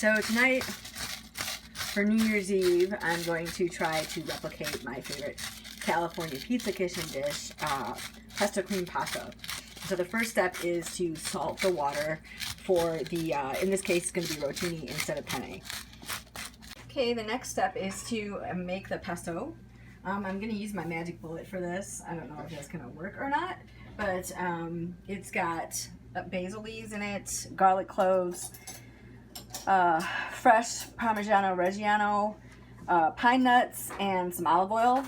So tonight, for New Year's Eve, I'm going to try to replicate my favorite California pizza kitchen dish, pesto cream pasta. So the first step is to salt the water for the, in this case, it's going to be rotini instead of penne. Okay, the next step is to make the pesto. I'm going to use my magic bullet for this. I don't know if that's going to work or not, but it's got basil leaves in it, garlic cloves, fresh parmigiano-reggiano, pine nuts, and some olive oil.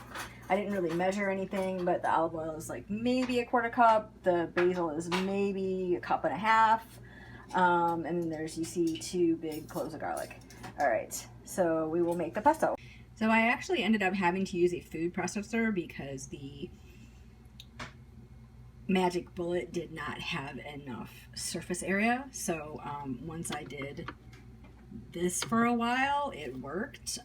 I didn't really measure anything, but the olive oil is like maybe a quarter cup. The basil is maybe a cup and a half. And then there's, you see, 2 big cloves of garlic. All right, so we will make the pesto. So I actually ended up having to use a food processor because the magic bullet did not have enough surface area. So once I did this for a while, it worked.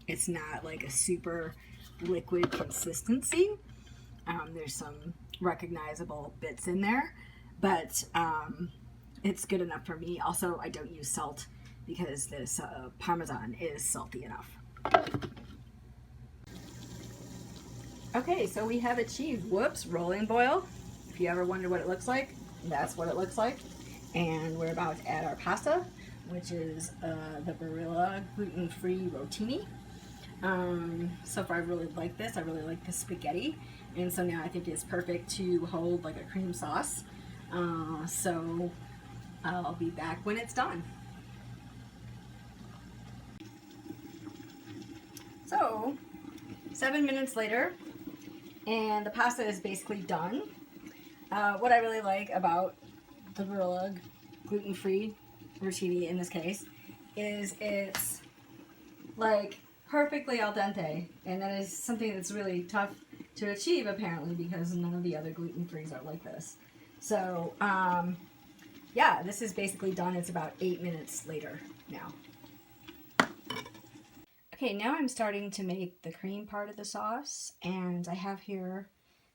It's not like a super liquid consistency. There's some recognizable bits in there, but it's good enough for me. Also, I don't use salt because this Parmesan is salty enough. Okay, so we have achieved, whoops, rolling boil. If you ever wonder what it looks like, that's what it looks like. And we're about to add our pasta, which is the Barilla gluten-free rotini. So far I really like this. I really like the spaghetti. And so now I think it's perfect to hold like a cream sauce. So I'll be back when it's done. So 7 minutes later, and the pasta is basically done. What I really like about the Barilla gluten-free rotini in this case is it's like perfectly al dente, and that is something that's really tough to achieve apparently because none of the other gluten-frees are like this. So yeah, this is basically done. It's about 8 minutes later now. Okay, now I'm starting to make the cream part of the sauce, and I have here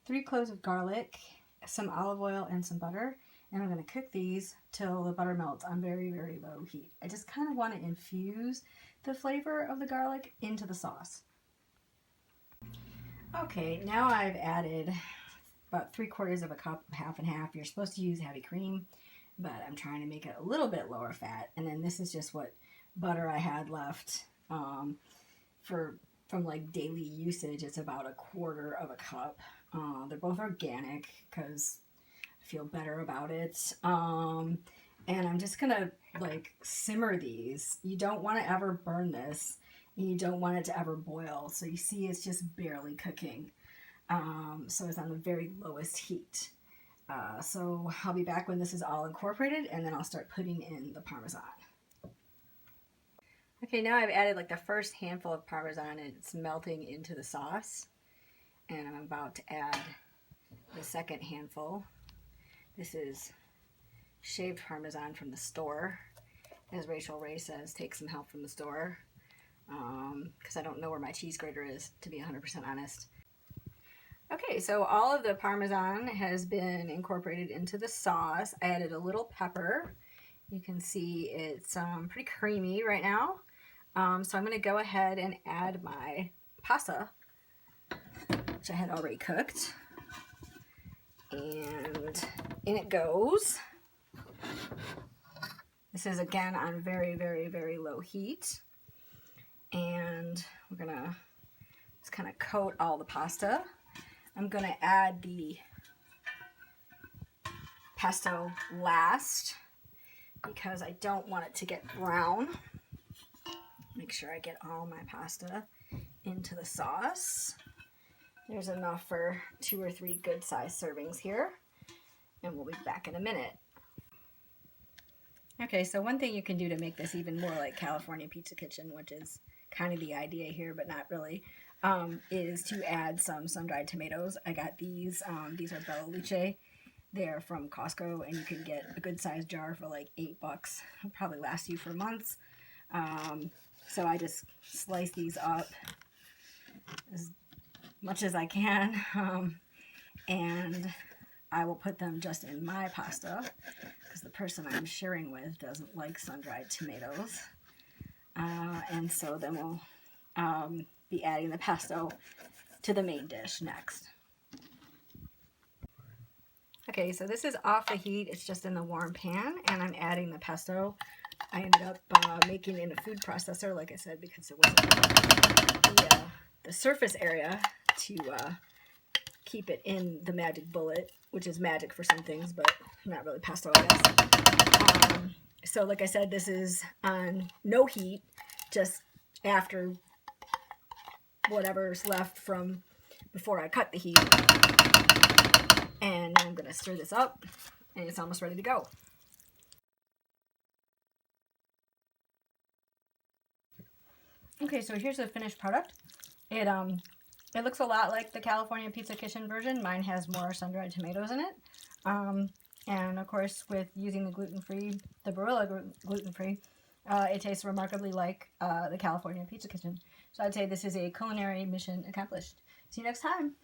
3 cloves of garlic, some olive oil, and some butter, and I'm going to cook these till the butter melts on very, very low heat. I just kind of want to infuse the flavor of the garlic into the sauce. Okay, now I've added about 3/4 of a cup, half and half. You're supposed to use heavy cream, but I'm trying to make it a little bit lower fat, and then this is just what butter I had left. From like daily usage, it's about 1/4 of a cup. They're both organic because I feel better about it. And I'm just gonna like simmer these. You don't want to ever burn this. You don't want it to ever boil. So you see it's just barely cooking. So it's on the very lowest heat. So I'll be back when this is all incorporated, and then I'll start putting in the Parmesan. Okay, now I've added like the first handful of Parmesan, and it's melting into the sauce. And I'm about to add the second handful. This is shaved Parmesan from the store. As Rachel Ray says, take some help from the store. Because I don't know where my cheese grater is, to be 100% honest. Okay, so all of the Parmesan has been incorporated into the sauce. I added a little pepper. You can see it's pretty creamy right now. So I'm going to go ahead and add my pasta, which I had already cooked. And in it goes. This is again on very, very, very low heat. And we're going to just kind of coat all the pasta. I'm going to add the pesto last because I don't want it to get brown. Make sure I get all my pasta into the sauce. There's enough for 2 or 3 good sized servings here, and we'll be back in a minute. Okay, so one thing you can do to make this even more like California Pizza Kitchen, which is kind of the idea here, but not really, is to add some sun-dried tomatoes. I got these. These are Bella Luce. They're from Costco, and you can get a good sized jar for like $8. It'll probably last you for months. So I just slice these up as much as I can, and I will put them just in my pasta. because the person I'm sharing with doesn't like sun-dried tomatoes. And so then we'll be adding the pesto to the main dish next. Okay, so this is off the heat. It's just in the warm pan, and I'm adding the pesto. I ended up making it in a food processor, like I said, because it wasn't the surface area to keep it in the magic bullet, which is magic for some things, but not really pesto, I guess. So like I said, this is on no heat, just after whatever's left from before I cut the heat. And I'm going to stir this up, and it's almost ready to go. Okay, so here's the finished product. It looks a lot like the California Pizza Kitchen version. Mine has more sun-dried tomatoes in it. And of course, with using the gluten-free, the Barilla gluten-free, it tastes remarkably like the California Pizza Kitchen. So I'd say this is a culinary mission accomplished. See you next time.